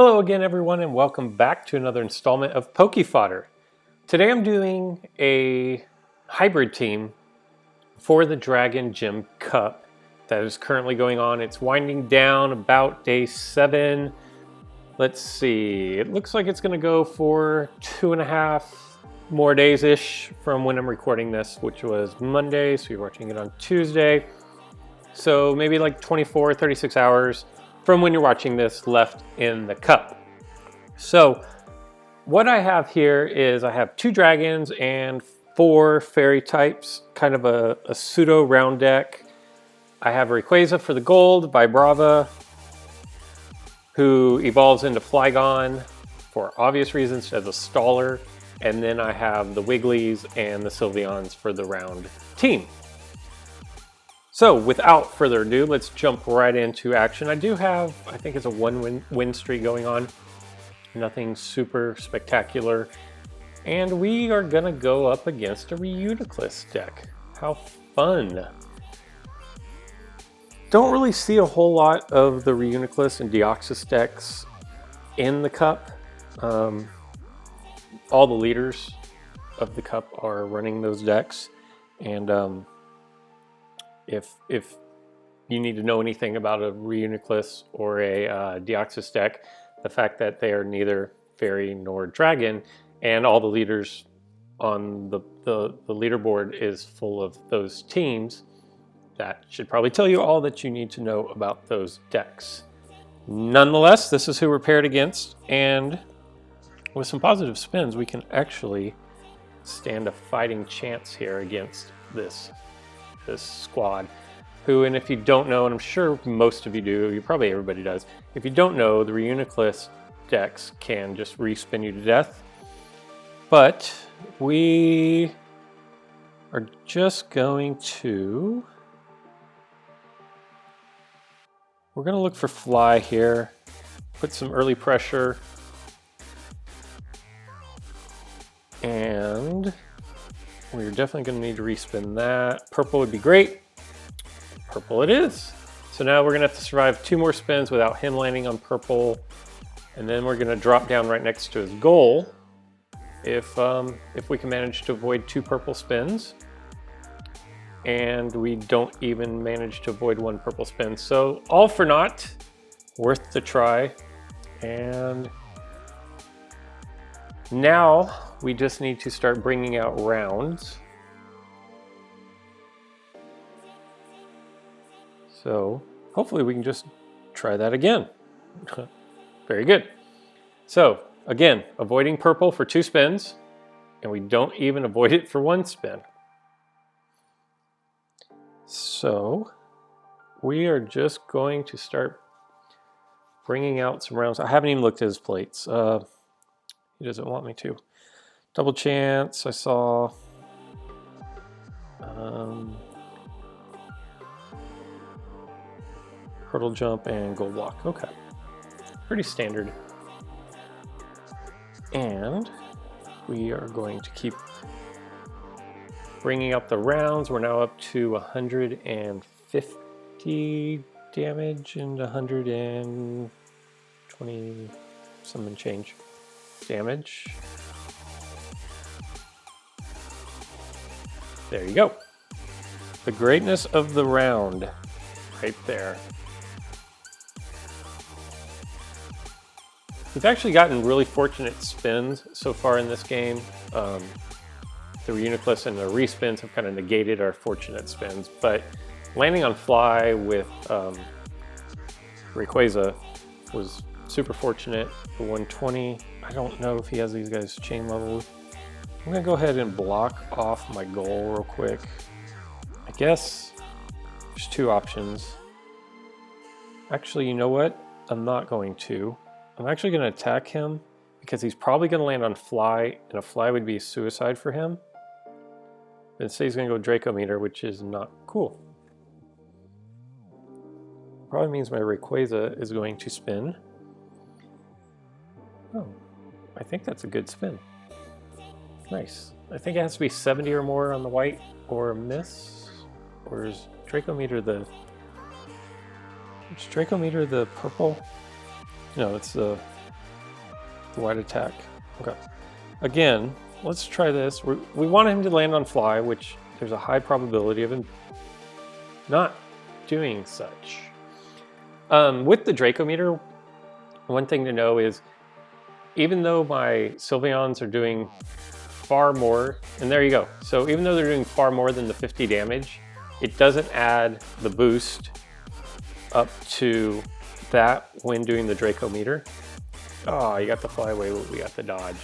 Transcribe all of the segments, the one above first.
Hello again everyone and welcome back to another installment of Poke Fodder. Today I'm doing a hybrid team for the Dragon Gym Cup that is currently going on. It's winding down about day 7. Let's see, it looks like it's going to go for 2.5 more days-ish from when I'm recording this, which was Monday, so you're watching it on Tuesday. So maybe like 24, 36 hours from when you're watching this left in the cup. So what I have here is I have 2 dragons and 4 fairy types, kind of a pseudo round deck. I have Rayquaza for the gold by Brava, who evolves into Flygon for obvious reasons as a staller. And then I have the Wigglies and the Sylveons for the round team. So without further ado, let's jump right into action. I do have, I think it's a 1 win streak going on. Nothing super spectacular. And we are gonna go up against a reuniclus deck. How fun. Don't really see a whole lot of the reuniclus and Deoxys decks in the cup. All the leaders of the cup are running those decks. And if you need to know anything about a reuniclus or a Deoxys deck, the fact that they are neither fairy nor dragon, and all the leaders on the leaderboard is full of those teams, that should probably tell you all that you need to know about those decks. Nonetheless, this is who we're paired against, and with some positive spins, we can actually stand a fighting chance here against this squad. Who, and if you don't know, and I'm sure most of you do, probably everybody does, if you don't know, the reuniclus decks can just respin you to death. But we are just going to, we're going to look for fly here, put some early pressure, and we're definitely going to need to respin that. Purple would be great. Purple it is. So now we're going to have to survive 2 more spins without him landing on purple. And then we're going to drop down right next to his goal if we can manage to avoid 2 purple spins. And we don't even manage to avoid 1 purple spin. So all for naught, worth the try. And now we just need to start bringing out rounds. So hopefully we can just try that again. Very good. So again, avoiding purple for 2 spins, and we don't even avoid it for 1 spin. So we are just going to start bringing out some rounds. I haven't even looked at his plates. He doesn't want me to. Double chance, I saw. Hurdle jump and gold block. Okay. Pretty standard. And we are going to keep bringing up the rounds. We're now up to 150 damage and 120 some and change damage. There you go. The greatness of the round right there. We've actually gotten really fortunate spins so far in this game. The reuniclus and the respins have kind of negated our fortunate spins, but landing on fly with Rayquaza was super fortunate for 120. I don't know if he has these guys chain level. I'm gonna go ahead and block off my goal real quick. I guess there's 2 options. Actually, you know what? I'm not going to. I'm actually going to attack him because he's probably going to land on fly, and a fly would be a suicide for him. And say he's going to go Draco Meter, which is not cool. Probably means my Rayquaza is going to spin. Oh, I think that's a good spin. Nice. I think it has to be 70 or more on the white or a miss. Or is Draco Meter the... Is Draco Meter the purple? No, it's the Wide attack. Okay. Again, let's try this. We want him to land on fly, which there's a high probability of him not doing such. With the Dracometer, one thing to know is, even though my Sylveons are doing far more, and there you go. So even though they're doing far more than the 50 damage, it doesn't add the boost up to that when doing the Dracometer. Oh, you got the fly away, we got the dodge.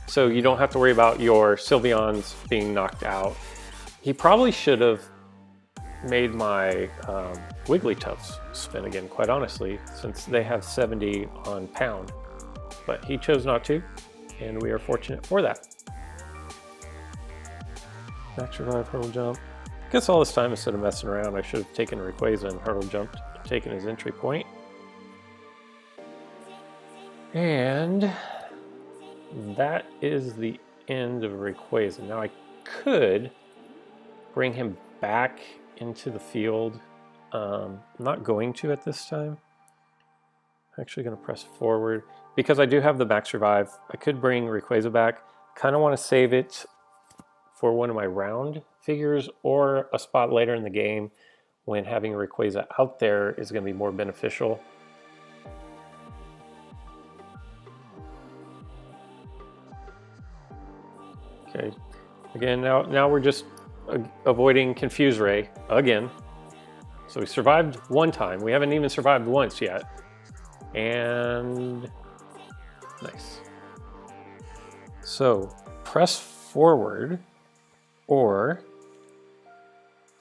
So you don't have to worry about your Sylveons being knocked out. He probably should have made my Wigglytuffs spin again, quite honestly, since they have 70 on pound. But he chose not to, and we are fortunate for that. Max revive, hurdle jump. I guess all this time, instead of messing around, I should have taken Rayquaza and hurdle jumped, taken his entry point. And that is the end of Rayquaza. Now I could bring him back into the field. I'm not going to at this time. I'm actually going to press forward. Because I do have the max revive, I could bring Rayquaza back. Kind of want to save it for one of my round figures or a spot later in the game when having Rayquaza out there is going to be more beneficial. Okay, again, now we're just avoiding Confuse Ray again. So we survived one time. We haven't even survived once yet. And nice. So press forward, or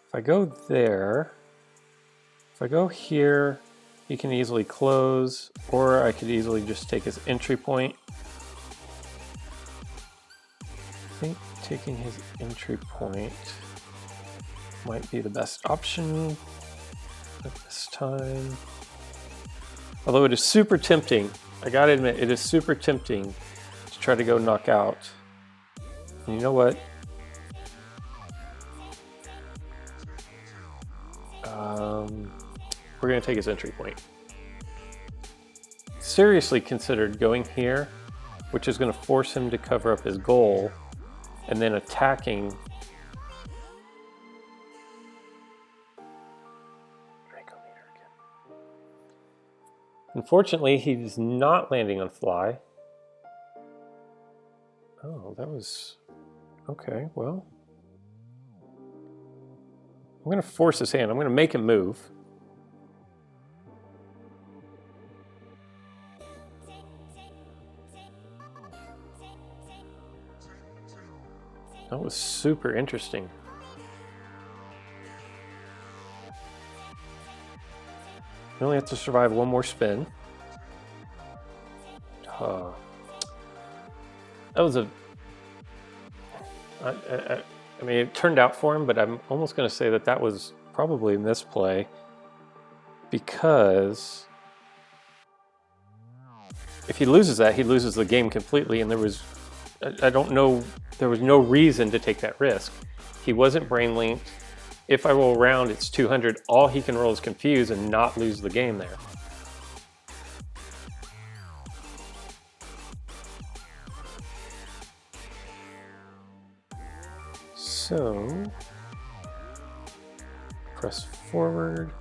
if I go there, if I go here, he can easily close, or I could easily just take his entry point. I think taking his entry point might be the best option at this time. Although it is super tempting, I gotta admit, it is super tempting to try to go knock out. And you know what? We're gonna take his entry point. Seriously considered going here, which is gonna force him to cover up his goal, and then attacking. Unfortunately, he's not landing on fly. Oh, that was... okay, well. I'm going to force his hand. I'm going to make him move. That was super interesting. We only have to survive one more spin. That was a... I mean, it turned out for him, but I'm almost going to say that that was probably a misplay, because if he loses that, he loses the game completely, and there was... I don't know, there was no reason to take that risk. He wasn't brain linked. If I roll around, it's 200. All he can roll is Confuse and not lose the game there. So, press forward.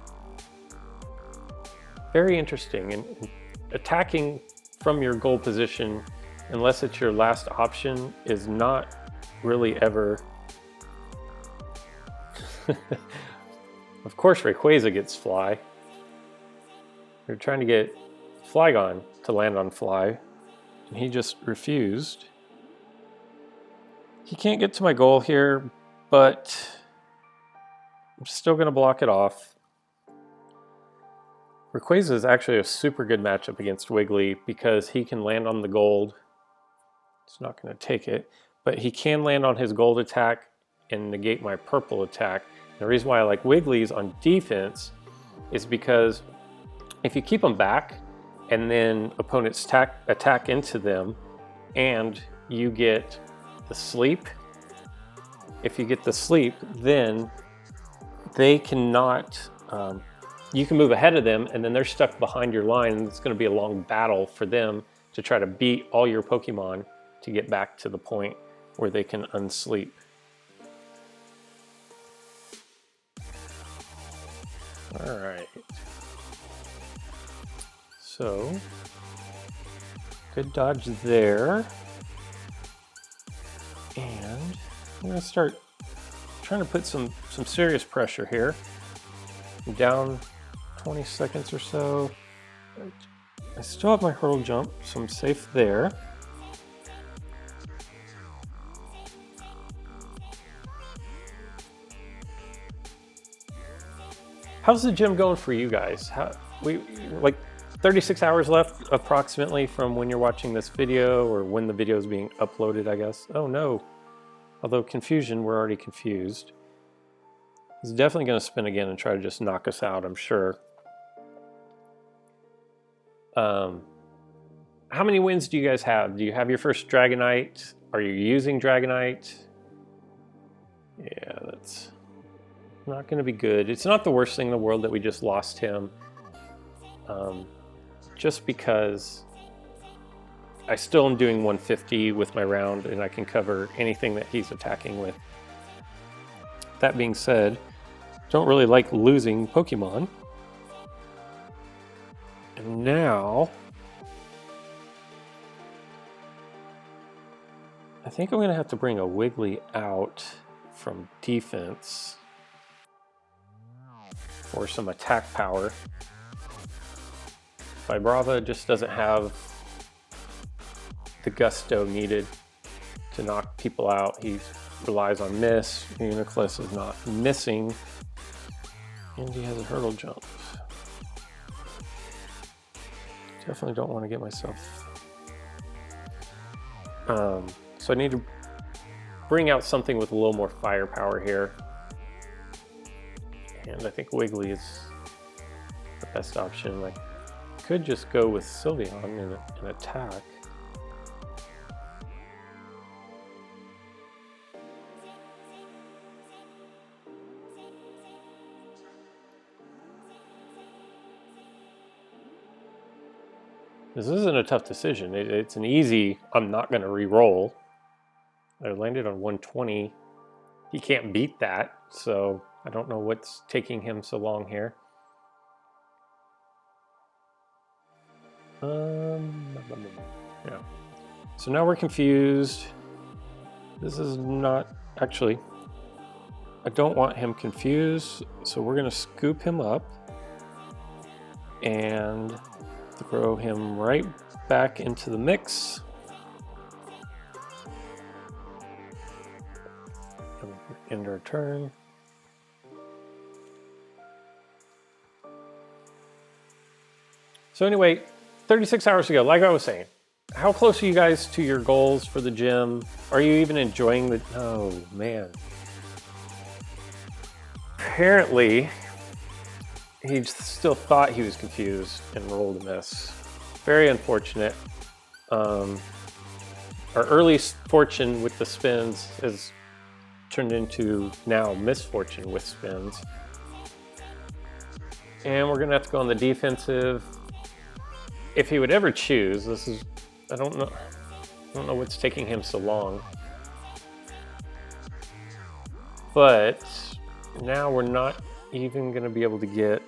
Very interesting. And attacking from your goal position, unless it's your last option, is not really ever... Of course Rayquaza gets fly. We're trying to get Flygon to land on fly, and he just refused. He can't get to my goal here, but I'm still going to block it off. Rayquaza is actually a super good matchup against Wiggly because he can land on the gold. It's not going to take it, but he can land on his gold attack and negate my purple attack. The reason why I like Wiggly's on defense is because if you keep them back and then opponents attack into them and you get the sleep, if you get the sleep, then they cannot, you can move ahead of them and then they're stuck behind your line, and it's going to be a long battle for them to try to beat all your Pokemon to get back to the point where they can unsleep. All right. So, good dodge there. And I'm going to start trying to put some serious pressure here. I'm down 20 seconds or so. I still have my hurdle jump, so I'm safe there. How's the gym going for you guys? Like 36 hours left approximately from when you're watching this video, or when the video is being uploaded, I guess. Oh no. Although confusion, we're already confused. He's definitely going to spin again and try to just knock us out, I'm sure. How many wins do you guys have? Do you have your first Dragonite? Are you using Dragonite? Yeah, that's not going to be good. It's not the worst thing in the world that we just lost him. Just because I still am doing 150 with my round, and I can cover anything that he's attacking with. That being said, don't really like losing Pokemon. And now, I think I'm going to have to bring a Wiggly out from defense for some attack power. Vibrava just doesn't have the gusto needed to knock people out. He relies on miss. Reuniclus is not missing. And he has a hurdle jump. Definitely don't want to get myself... so I need to bring out something with a little more firepower here. And I think Wiggly is the best option. Like, could just go with Sylveon in an attack. This isn't a tough decision. It's an easy, I'm not going to re-roll. I landed on 120. He can't beat that, so I don't know what's taking him so long here. Yeah. So now we're confused. This is not, actually, I don't want him confused, so we're going to scoop him up and throw him right back into the mix. End our turn. So anyway, 36 hours ago, like I was saying, how close are you guys to your goals for the gym? Are you even enjoying the... Oh, man. Apparently, he still thought he was confused and rolled a miss. Very unfortunate. Our early fortune with the spins has turned into now misfortune with spins. And we're gonna have to go on the defensive. If he would ever choose, this is, I don't know what's taking him so long. But now we're not even gonna be able to get,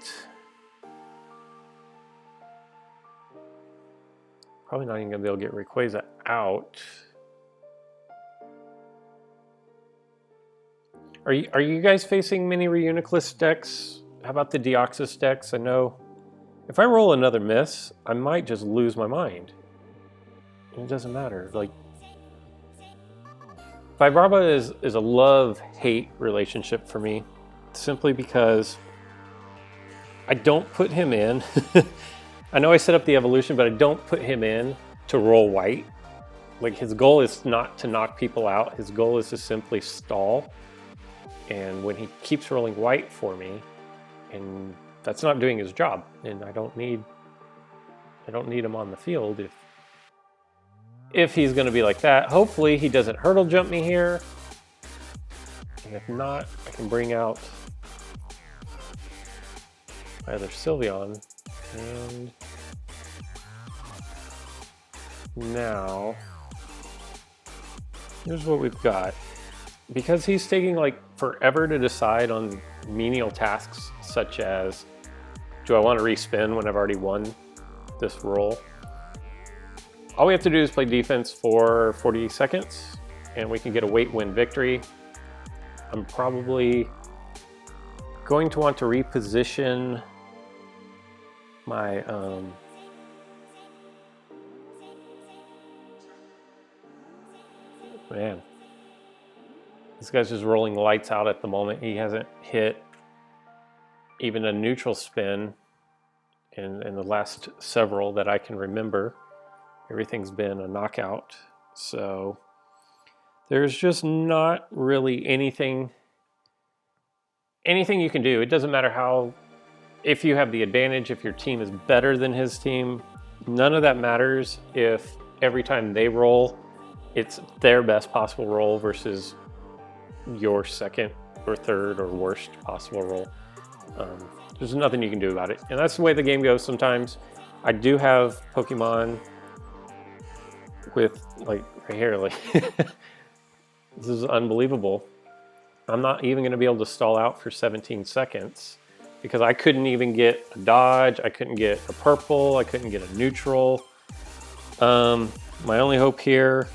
probably not even gonna be able to get Rayquaza out. Are you guys facing many Reuniclus decks? How about the Deoxys decks? I know if I roll another miss, I might just lose my mind. It doesn't matter. Like, Vibrava is a love-hate relationship for me, simply because I don't put him in. I know I set up the evolution, but I don't put him in to roll white. Like, his goal is not to knock people out. His goal is to simply stall. And when he keeps rolling white for me, and that's not doing his job, and I don't need him on the field if he's going to be like that. Hopefully he doesn't hurdle jump me here, and if not, I can bring out my other Sylveon, and Now, here's what we've got. Because he's taking like forever to decide on menial tasks such as, do I want to respin when I've already won this roll? All we have to do is play defense for 40 seconds and we can get a win victory. I'm probably going to want to reposition my man, this guy's just rolling lights out at the moment. He hasn't hit even a neutral spin in the last several that I can remember. Everything's been a knockout. So there's just not really anything you can do. It doesn't matter how, if you have the advantage, if your team is better than his team, none of that matters if every time they roll, it's their best possible roll versus your second or third or worst possible roll. There's nothing you can do about it. And that's the way the game goes sometimes. I do have Pokemon with, like, right here, like, this is unbelievable. I'm not even gonna be able to stall out for 17 seconds because I couldn't even get a dodge, I couldn't get a purple, I couldn't get a neutral. My only hope here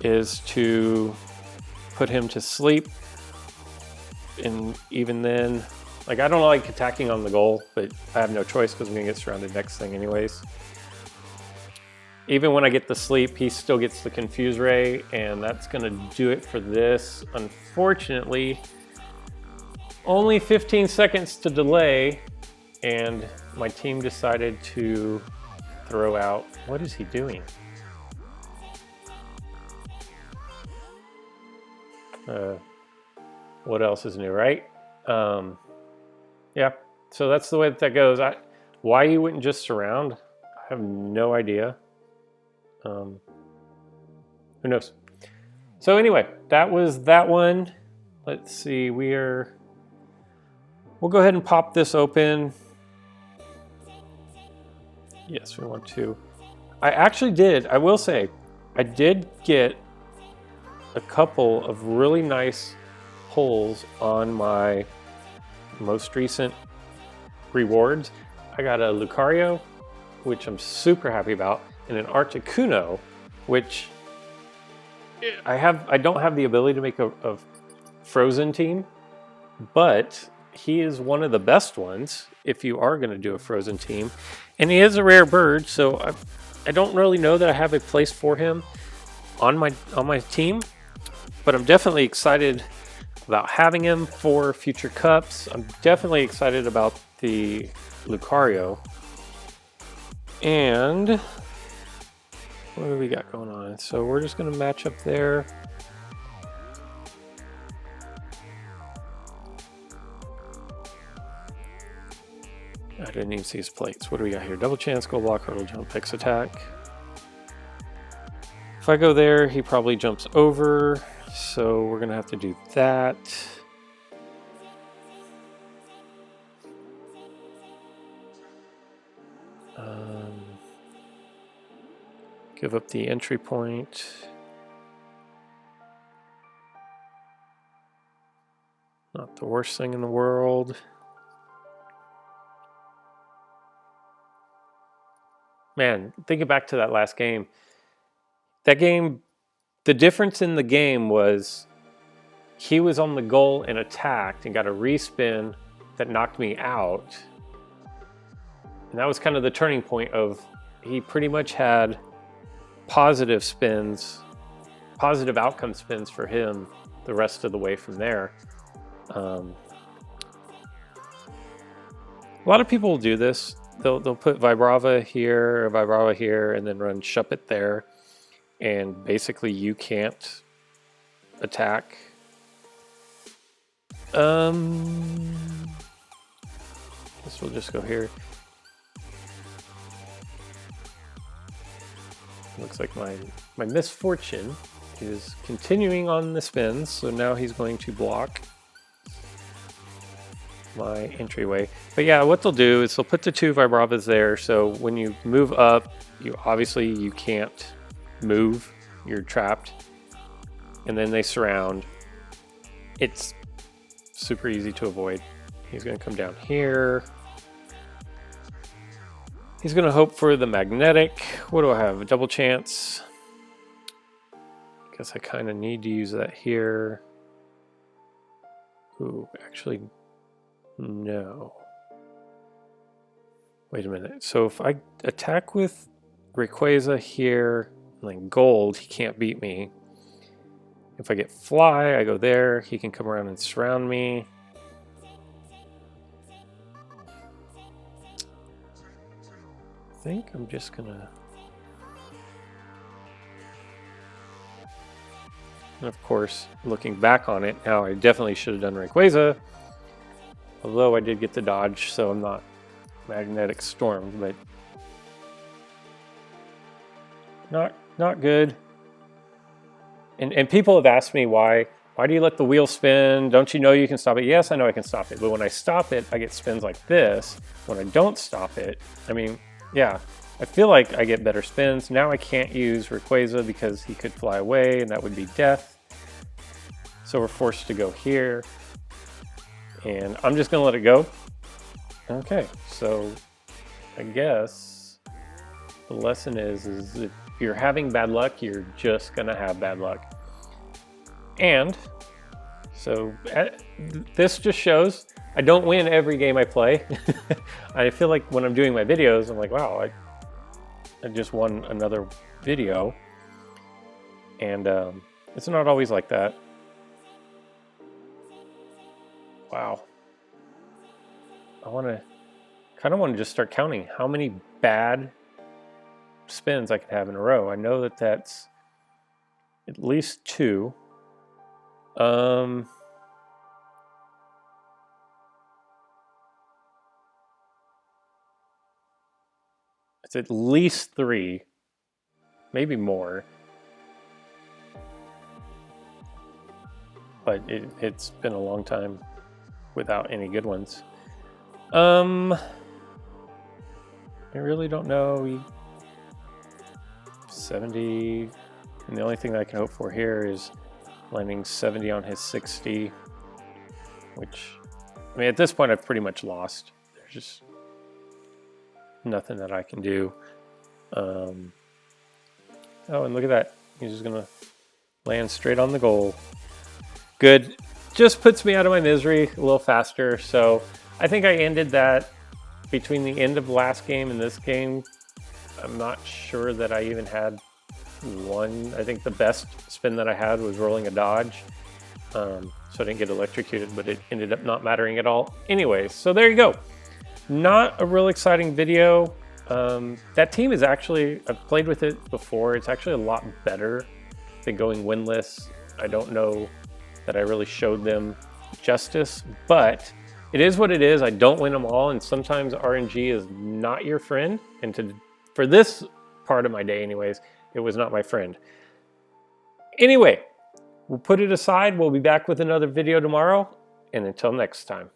is to put him to sleep. And even then, like, I don't like attacking on the goal, but I have no choice because I'm gonna get surrounded next thing anyways. Even when I get the sleep, he still gets the Confuse Ray, and that's gonna do it for this. Unfortunately, only 15 seconds to delay, and my team decided to throw out. What is he doing? What else is new, right? Yeah, so that's the way that goes. Why he wouldn't just surround, I have no idea. Who knows? So anyway, that was that one. Let's see, we'll go ahead and pop this open. Yes, we want to. I will say, I did get a couple of really nice pulls on my most recent rewards. I got a Lucario, which I'm super happy about, and an Articuno, which I don't have the ability to make a frozen team, but he is one of the best ones if you are going to do a frozen team. And he is a rare bird, so I don't really know that I have a place for him on my team, but I'm definitely excited about having him for future cups. I'm definitely excited about the Lucario. And what do we got going on? So we're just going to match up there. I didn't even see his plates. What do we got here? Double chance, gold block, hurdle jump, X attack. If I go there, he probably jumps over. So we're going to have to do that. Give up the entry point. Not the worst thing in the world. Man, thinking back to that last game. That game, the difference in the game was he was on the goal and attacked and got a respin that knocked me out. And that was kind of the turning point of he pretty much had positive spins, positive outcome spins for him the rest of the way from there. A lot of people will do this. They'll put Vibrava here or Vibrava here and then run Shuppet there. And basically you can't attack. Guess we'll just go here. Looks like my misfortune is continuing on the spins, so now he's going to block. my entryway. But yeah, what they'll do is they'll put the 2 Vibravas there, so when you move up, you can't move, you're trapped. And then they surround. It's super easy to avoid. He's going to come down here. He's going to hope for the magnetic. What do I have? A double chance. Guess I kind of need to use that here. Ooh, actually, no. Wait a minute. So if I attack with Rayquaza here, and then gold, he can't beat me. If I get fly, I go there. He can come around and surround me. I think I'm just gonna... And of course, looking back on it, now I definitely should have done Rayquaza. Although I did get the dodge, so I'm not magnetic stormed, but not good. And people have asked me why do you let the wheel spin? Don't you know you can stop it? Yes, I know I can stop it, but when I stop it, I get spins like this. When I don't stop it, I mean, yeah, I feel like I get better spins. Now I can't use Rayquaza because he could fly away, and that would be death. So we're forced to go here, and I'm just gonna let it go. Okay, so I guess the lesson is if you're having bad luck, you're just gonna have bad luck. And so this just shows I don't win every game I play. I feel like when I'm doing my videos, I'm like, wow, I just won another video. And it's not always like that. Wow. I kind of want to just start counting how many bad spins I could have in a row. I know that that's at least 2. It's at least 3, maybe more. But it's been a long time without any good ones. I really don't know. 70, and the only thing that I can hope for here is landing 70 on his 60, which, I mean, at this point I've pretty much lost. There's just nothing that I can do. Oh, and look at that. He's just gonna land straight on the goal. Good. Just puts me out of my misery a little faster. So I think I ended that between the end of the last game and this game. I'm not sure that I even had one. I think the best spin that I had was rolling a dodge. So I didn't get electrocuted, but it ended up not mattering at all. Anyways, so there you go. Not a real exciting video. That team is actually, I've played with it before. It's actually a lot better than going winless. I don't know that I really showed them justice, but it is what it is. I don't win them all, and sometimes RNG is not your friend. And for this part of my day anyways, it was not my friend. Anyway, we'll put it aside. We'll be back with another video tomorrow, and until next time.